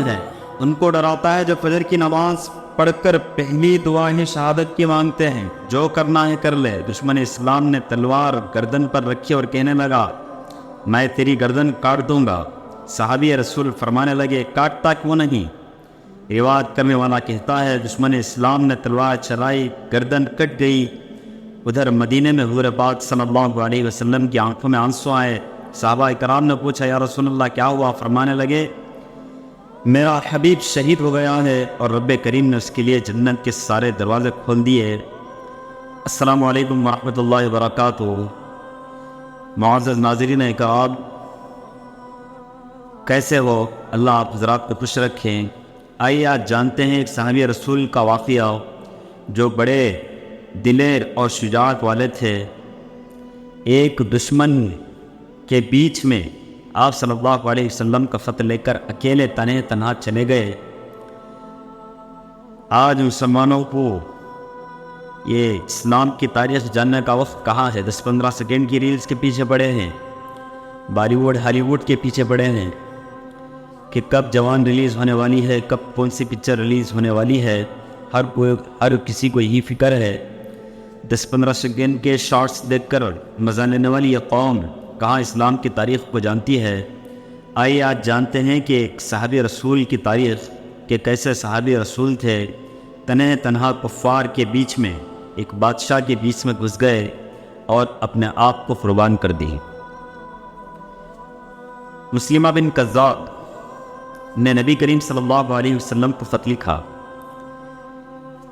ہے، ان کو ڈراتا ہے جو فجر کی نماز پڑھ کر پہلی دعائیں شہادت کی مانگتے ہیں، جو کرنا ہے کر لے۔ دشمن اسلام نے تلوار گردن پر رکھی اور کہنے لگا میں تیری گردن کاٹ دوں گا۔ صحابی رسول فرمانے لگے کاٹتا کیوں نہیں؟ روایت کرنے والا کہتا ہے دشمن اسلام نے تلوار چلائی، گردن کٹ گئی۔ ادھر مدینے میں حضور پاک صلی اللہ علیہ وسلم کی آنکھوں میں آنسو آئے۔ صحابہ کرام نے پوچھا یا رسول اللہ کیا ہوا؟ فرمانے لگے میرا حبیب شہید ہو گیا ہے اور رب کریم نے اس کے لیے جنت کے سارے دروازے کھول دیے۔ السلام علیکم ورحمۃ اللہ وبرکاتہ۔ معزز ناظرین اکرام، کیسے ہو؟ اللہ آپ حضرات کو خوش رکھیں۔ آئیے آج جانتے ہیں ایک صحابی رسول کا واقعہ جو بڑے دلیر اور شجاعت والے تھے۔ ایک دشمن کے بیچ میں آپ صلی اللہ علیہ وسلم کا خط لے کر اکیلے تنہا چلے گئے۔ آج مسلمانوں کو یہ اسلام کی تاریخ جاننے کا وقت کہاں ہے؟ 10-15 سیکنڈ کی ریلز کے پیچھے پڑے ہیں، بالی ووڈ ہالی ووڈ کے پیچھے پڑے ہیں کہ کب جوان ریلیز ہونے والی ہے، کب کون سی پکچر ریلیز ہونے والی ہے۔ ہر کسی کو یہی فکر ہے۔ 10-15 سیکنڈ کے شارٹس دیکھ کر مزہ لینے والی یہ قوم کہاں اسلام کی تاریخ کو جانتی ہے؟ آئیے آج جانتے ہیں کہ ایک صحابی رسول کی تاریخ، کہ کیسے صحابی رسول تھے، تنہا کفار کے بیچ میں ایک بادشاہ کے بیچ میں گھس گئے اور اپنے آپ کو قربان کر دی۔ مسلمہ بن کذاب نے نبی کریم صلی اللہ علیہ وسلم کو خط لکھا،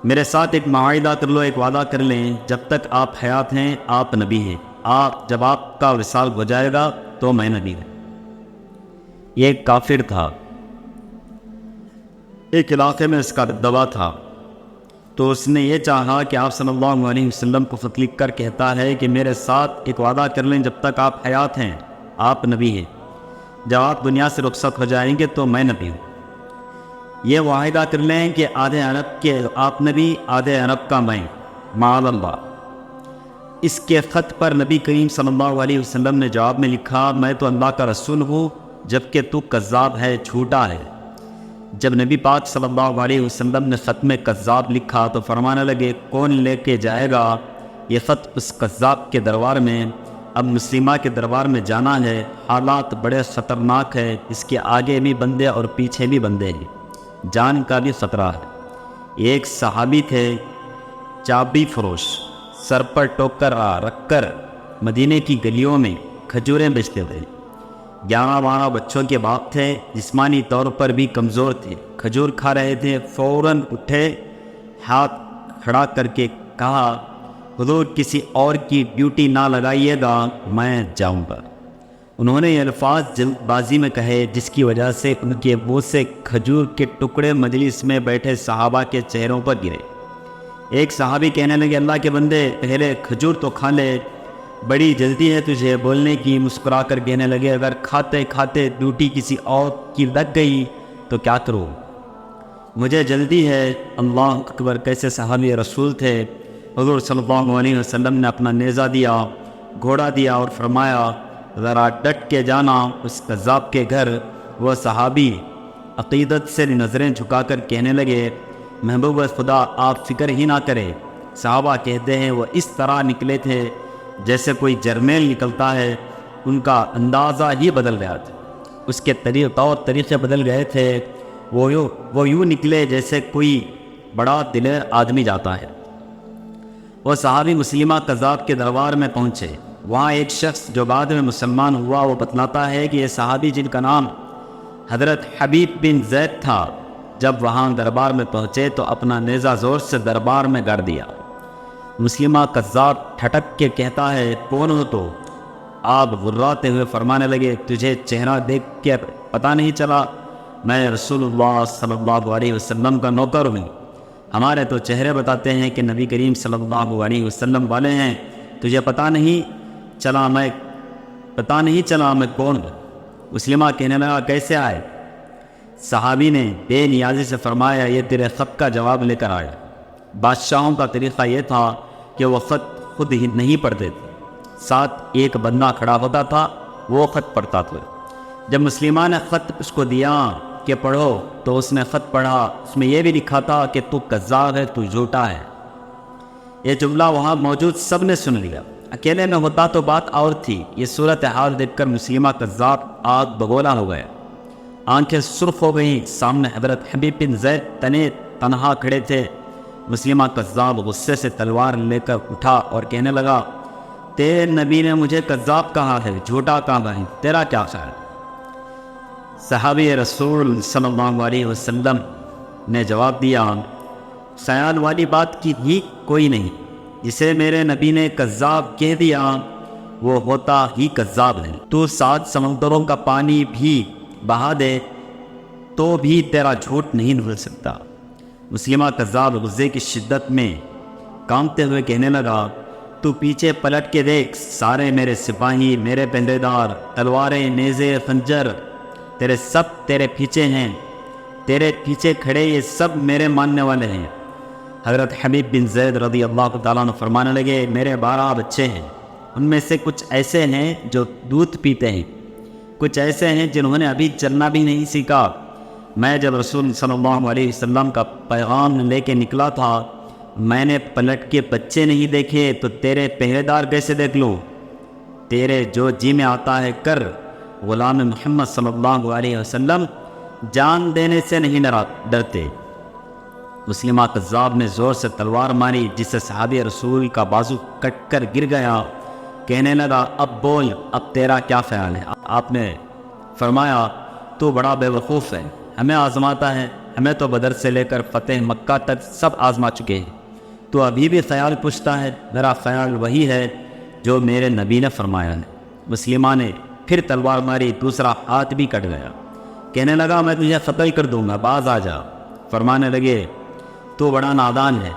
میرے ساتھ ایک معاہدہ کر لو، ایک وعدہ کر لیں، جب تک آپ حیات ہیں آپ نبی ہیں، جب آپ کا وصال ہو جائے گا تو میں نبی ہوں۔ یہ ایک کافر تھا، ایک علاقے میں اس کا دبدبہ تھا، تو اس نے یہ چاہا کہ آپ صلی اللہ علیہ وسلم کو خط لکھ کر کہتا ہے کہ میرے ساتھ ایک وعدہ کر لیں، جب تک آپ حیات ہیں آپ نبی ہیں، جب آپ دنیا سے رخصت ہو جائیں گے تو میں نبی ہوں۔ یہ معاہدہ کر لیں کہ آدھے عرب کے آپ نبی، آدھے عرب کا میں، معاذ اللہ۔ اس کے خط پر نبی کریم صلی اللہ علیہ وسلم نے جواب میں لکھا میں تو اللہ کا رسول ہوں، جبکہ تو کذاب ہے، جھوٹا ہے۔ جب نبی پاک صلی اللہ علیہ وسلم نے خط میں کذاب لکھا تو فرمانے لگے کون لے کے جائے گا یہ خط اس کذاب کے دربار میں؟ اب مسلمہ کے دربار میں جانا ہے، حالات بڑے خطرناک ہے، اس کے آگے بھی بندے اور پیچھے بھی بندے ہیں، جان کا بھی خطرہ ہے۔ ایک صحابی تھے چابی فروش، سر پر ٹوکر رکھ کر مدینے کی گلیوں میں کھجوریں بیچتے تھے۔ 11-12 بچوں کے باپ تھے، جسمانی طور پر بھی کمزور تھے، کھجور کھا رہے تھے، فوراً اٹھے، ہاتھ کھڑا کر کے کہا حضور کسی اور کی ڈیوٹی نہ لگائیے گا، میں جاؤں گا۔ انہوں نے یہ الفاظ جلد بازی میں کہے جس کی وجہ سے ان کے منہ سے کھجور کے ٹکڑے مجلس میں بیٹھے صحابہ کے چہروں پر گرے۔ ایک صحابی کہنے لگے اللہ کے بندے پہلے کھجور تو کھا لے، بڑی جلدی ہے تجھے بولنے کی۔ مسکرا کر کہنے لگے اگر کھاتے کھاتے ڈیوٹی کسی اور کی لگ گئی تو کیا کروں، مجھے جلدی ہے۔ اللہ اکبر، کیسے صحابی رسول تھے۔ حضور صلی اللہ علیہ وسلم نے اپنا نیزہ دیا، گھوڑا دیا اور فرمایا ذرا ڈٹ کے جانا اس کذاب کے گھر۔ وہ صحابی عقیدت سے نظریں جھکا کر کہنے لگے محبوب خدا آپ فکر ہی نہ کرے۔ صحابہ کہتے ہیں وہ اس طرح نکلے تھے جیسے کوئی جرمیل نکلتا ہے، ان کا اندازہ ہی بدل گیا تھا، اس کے طور طریقے بدل گئے تھے، وہ یوں نکلے جیسے کوئی بڑا دلیر آدمی جاتا ہے۔ وہ صحابی مسلمہ کذاب کے دربار میں پہنچے، وہاں ایک شخص جو بعد میں مسلمان ہوا وہ بتلاتا ہے کہ یہ صحابی جن کا نام حضرت حبیب بن زید تھا، جب وہاں دربار میں پہنچے تو اپنا نیزہ زور سے دربار میں گاڑ دیا۔ مسلمہ کذاب ٹھٹک کے کہتا ہے کون ہو تو؟ آپ غراتے ہوئے فرمانے لگے تجھے چہرہ دیکھ کے پتہ نہیں چلا؟ میں رسول اللہ صلی اللہ علیہ وسلم کا نوکر ہوں، ہمارے تو چہرے بتاتے ہیں کہ نبی کریم صلی اللہ علیہ وسلم والے ہیں، تجھے پتہ نہیں چلا میں کون ہوں؟ مسلمہ کہنے لگا کیسے آئے؟ صحابی نے بے نیازی سے فرمایا یہ تیرے خط کا جواب لے کر آیا۔ بادشاہوں کا طریقہ یہ تھا کہ وہ خط خود ہی نہیں پڑھتے تھے، ساتھ ایک بندہ کھڑا ہوتا تھا وہ خط پڑھتا تھا۔ جب مسلمان نے خط اس کو دیا کہ پڑھو، تو اس نے خط پڑھا، اس میں یہ بھی لکھا تھا کہ تو کذاب ہے، تو جھوٹا ہے۔ یہ جملہ وہاں موجود سب نے سن لیا۔ اکیلے میں ہوتا تو بات اور تھی۔ یہ صورتحال دیکھ کر مسلمہ کذاب آگ بگولا ہو گیا، آنکھیں سرخ ہو گئیں۔ سامنے حضرت حبیب بن زید تنہا کھڑے تھے۔ مسلمہ کذاب غصے سے تلوار لے کر اٹھا اور کہنے لگا، تیرے نبی نے مجھے کذاب کہا ہے، جھوٹا کہا ہے، تیرا کیا خیال؟ صحابی رسول صلی اللہ علیہ وسلم نے جواب دیا، خیال والی بات کی ہی کوئی نہیں، جسے میرے نبی نے کذاب کہہ دیا وہ ہوتا ہی کذاب ہے۔ تو 7 سمندروں کا پانی بھی بہا دے تو بھی تیرا جھوٹ نہیں نکل سکتا۔ مسلمہ کذاب غصے کی شدت میں کانپتے ہوئے کہنے لگا، تو پیچھے پلٹ کے دیکھ، سارے میرے سپاہی، میرے پہرے دار، تلواریں، نیزے، خنجر سب تیرے پیچھے ہیں، تیرے پیچھے کھڑے یہ سب میرے ماننے والے ہیں۔ حضرت حبیب بن زید رضی اللہ تعالیٰ عنہ فرمانے لگے، میرے 12 بچے ہیں، ان میں سے کچھ ایسے ہیں جو دودھ پیتے ہیں، کچھ ایسے ہیں جنہوں نے ابھی چلنا بھی نہیں سیکھا۔ میں جب رسول صلی اللہ علیہ وسلم کا پیغام لے کے نکلا تھا، میں نے پلٹ کے بچے نہیں دیکھے، تو تیرے پہرے دار کیسے دیکھ لوں؟ تیرے جو جی میں آتا ہے کر۔ غلام محمد صلی اللہ علیہ وسلم جان دینے سے نہیں ڈرتے۔ مسلمہ کذاب نے زور سے تلوار ماری، جس سے صحابی رسول کا بازو کٹ کر گر گیا۔ کہنے لگا، اب بول، اب تیرا کیا خیال ہے؟ آپ نے فرمایا، تو بڑا بے وقوف ہے، ہمیں آزماتا ہے، ہمیں تو بدر سے لے کر فتح مکہ تک سب آزما چکے ہیں، تو ابھی بھی خیال پوچھتا ہے؟ میرا خیال وہی ہے جو میرے نبی نے فرمایا ہے۔ مسلمہ نے پھر تلوار ماری، دوسرا ہاتھ بھی کٹ گیا۔ کہنے لگا، میں تجھے قتل کر دوں گا، باز آ جا۔ فرمانے لگے، تو بڑا نادان ہے،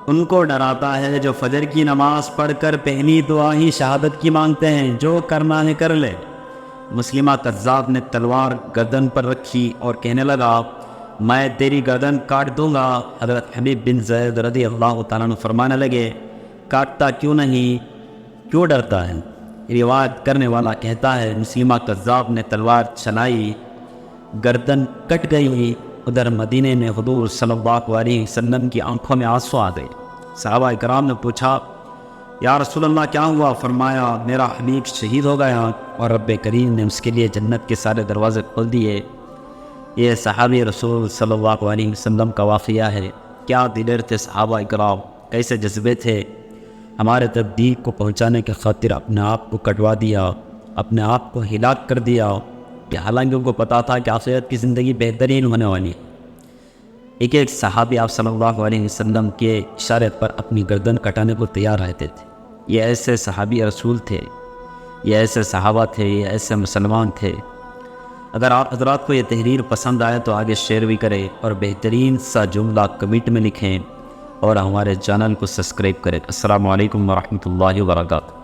ان کو ڈراتا ہے جو فجر کی نماز پڑھ کر پہلی دعا ہی شہادت کی مانگتے ہیں، جو کرنا ہے کر لے۔ مسلمہ کذاب نے تلوار گردن پر رکھی اور کہنے لگا، میں تیری گردن کاٹ دوں گا۔ حضرت حبیب بن زید رضی اللہ تعالیٰ عنہ فرمانے لگے، کاٹتا کیوں نہیں، کیوں ڈرتا ہے؟ روایت کرنے والا کہتا ہے، مسلمہ کذاب نے تلوار چلائی، گردن کٹ گئی۔ ادھر مدینے میں حضور صلی اللہ علیہ وسلم کی آنکھوں میں آنسو آ گئے۔ صحابہ اکرام نے پوچھا، یا رسول اللہ کیا ہوا؟ فرمایا، میرا حبیب شہید ہو گیا اور رب کریم نے اس کے لیے جنت کے سارے دروازے کھول دیے۔ یہ صحابی رسول صلی اللہ علیہ وسلم کا واقعہ ہے۔ کیا دلیر تھے صحابہ اکرام، کیسے جذبے تھے، ہمارے تبلیغ کو پہنچانے کی خاطر اپنے آپ کو کٹوا دیا، اپنے آپ کو ہلاک کر دیا، کہ حالانکہ ان کو پتا تھا کہ آخرت کی زندگی بہترین ہونے والی ہے۔ ایک صحابی آپ صلی اللہ علیہ وسلم کے اشارے پر اپنی گردن کٹانے کو تیار رہتے تھے۔ یہ ایسے صحابی رسول تھے، یہ ایسے صحابہ تھے، یہ ایسے مسلمان تھے۔ اگر آپ حضرات کو یہ تحریر پسند آئے تو آگے شیئر بھی کریں اور بہترین سا جملہ کمنٹ میں لکھیں اور ہمارے چینل کو سبسکرائب کریں۔ السلام علیکم ورحمۃ اللہ وبرکاتہ۔